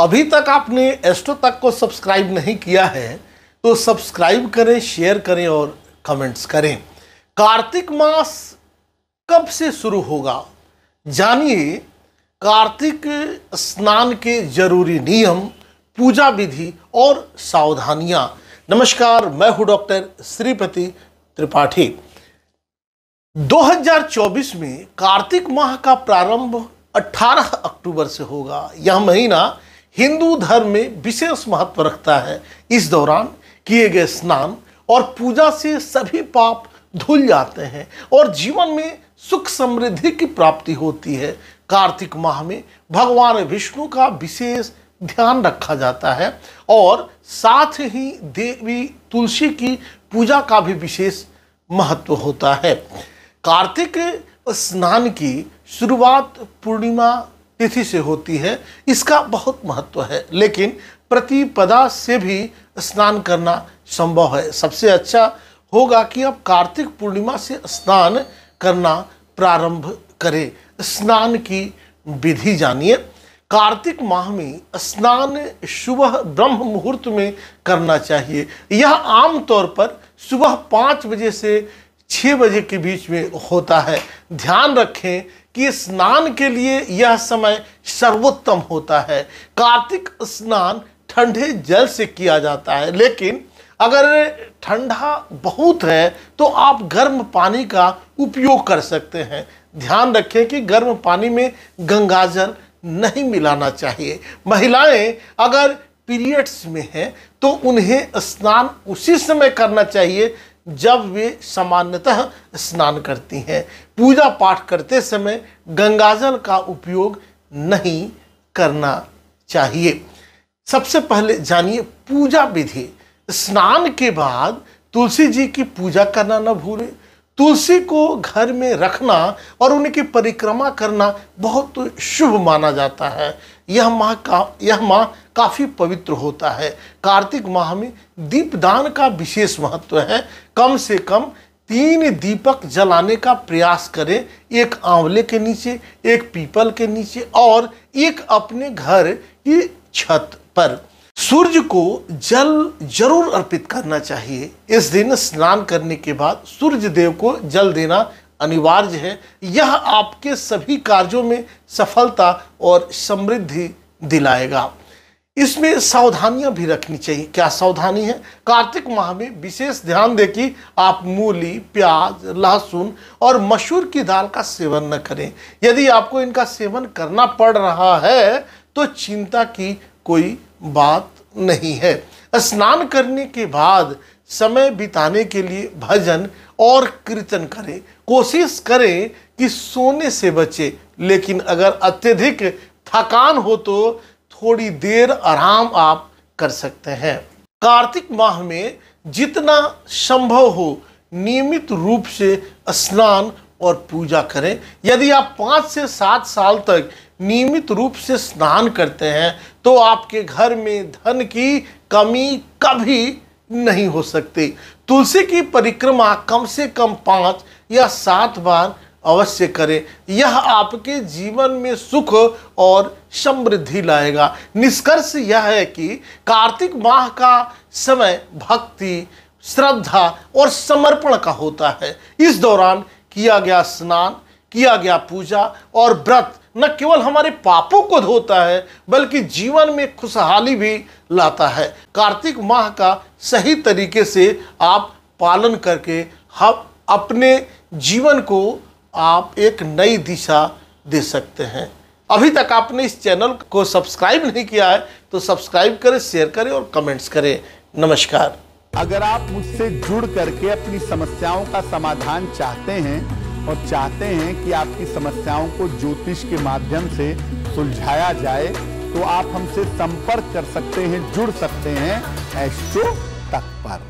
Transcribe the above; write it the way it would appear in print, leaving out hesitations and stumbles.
अभी तक आपने एस्ट्रो तक को सब्सक्राइब नहीं किया है तो सब्सक्राइब करें, शेयर करें और कमेंट्स करें। कार्तिक मास कब से शुरू होगा, जानिए कार्तिक स्नान के जरूरी नियम, पूजा विधि और सावधानियां। नमस्कार, मैं हूं डॉक्टर श्रीपति त्रिपाठी। 2024 में कार्तिक माह का प्रारंभ 18 अक्टूबर से होगा। यह महीना हिंदू धर्म में विशेष महत्व रखता है। इस दौरान किए गए स्नान और पूजा से सभी पाप धुल जाते हैं और जीवन में सुख समृद्धि की प्राप्ति होती है। कार्तिक माह में भगवान विष्णु का विशेष ध्यान रखा जाता है और साथ ही देवी तुलसी की पूजा का भी विशेष महत्व होता है। कार्तिक स्नान की शुरुआत पूर्णिमा तिथि से होती है। इसका बहुत महत्व है, लेकिन प्रतिपदा से भी स्नान करना संभव है। सबसे अच्छा होगा कि आप कार्तिक पूर्णिमा से स्नान करना प्रारंभ करें। स्नान की विधि जानिए। कार्तिक माह में स्नान सुबह ब्रह्म मुहूर्त में करना चाहिए। यह आमतौर पर सुबह 5 बजे से 6 बजे के बीच में होता है। ध्यान रखें कि स्नान के लिए यह समय सर्वोत्तम होता है। कार्तिक स्नान ठंडे जल से किया जाता है, लेकिन अगर ठंडा बहुत है तो आप गर्म पानी का उपयोग कर सकते हैं। ध्यान रखें कि गर्म पानी में गंगाजल नहीं मिलाना चाहिए। महिलाएं अगर पीरियड्स में हैं तो उन्हें स्नान उसी समय करना चाहिए जब वे सामान्यतः स्नान करती हैं। पूजा पाठ करते समय गंगाजल का उपयोग नहीं करना चाहिए। सबसे पहले जानिए पूजा विधि। स्नान के बाद तुलसी जी की पूजा करना न भूलें। तुलसी को घर में रखना और उनकी परिक्रमा करना बहुत शुभ माना जाता है। यह माह काफ़ी पवित्र होता है। कार्तिक माह में दीपदान का विशेष महत्व है। कम से कम 3 दीपक जलाने का प्रयास करें। एक आंवले के नीचे, एक पीपल के नीचे और एक अपने घर की छत पर। सूर्य को जल जरूर अर्पित करना चाहिए। इस दिन स्नान करने के बाद सूर्य देव को जल देना अनिवार्य है। यह आपके सभी कार्यों में सफलता और समृद्धि दिलाएगा। इसमें सावधानियां भी रखनी चाहिए। क्या सावधानी है? कार्तिक माह में विशेष ध्यान दें कि आप मूली, प्याज, लहसुन और मसूर की दाल का सेवन न करें। यदि आपको इनका सेवन करना पड़ रहा है तो चिंता की कोई बात नहीं है। स्नान करने के बाद समय बिताने के लिए भजन और कीर्तन करें। कोशिश करें कि सोने से बचे, लेकिन अगर अत्यधिक थकान हो तो थोड़ी देर आराम आप कर सकते हैं। कार्तिक माह में जितना संभव हो नियमित रूप से स्नान और पूजा करें। यदि आप 5 से 7 साल तक नियमित रूप से स्नान करते हैं तो आपके घर में धन की कमी कभी नहीं हो सकती। तुलसी की परिक्रमा कम से कम 5 या 7 बार अवश्य करें। यह आपके जीवन में सुख और समृद्धि लाएगा। निष्कर्ष यह है कि कार्तिक माह का समय भक्ति, श्रद्धा और समर्पण का होता है। इस दौरान किया गया स्नान, किया गया पूजा और व्रत न केवल हमारे पापों को धोता है बल्कि जीवन में खुशहाली भी लाता है। कार्तिक माह का सही तरीके से आप पालन करके हम अपने जीवन को आप एक नई दिशा दे सकते हैं। अभी तक आपने इस चैनल को सब्सक्राइब नहीं किया है तो सब्सक्राइब करें, शेयर करें और कमेंट्स करें। नमस्कार। अगर आप मुझसे जुड़ करके अपनी समस्याओं का समाधान चाहते हैं और चाहते हैं कि आपकी समस्याओं को ज्योतिष के माध्यम से सुलझाया जाए तो आप हमसे संपर्क कर सकते हैं, जुड़ सकते हैं एस्ट्रो तक पर।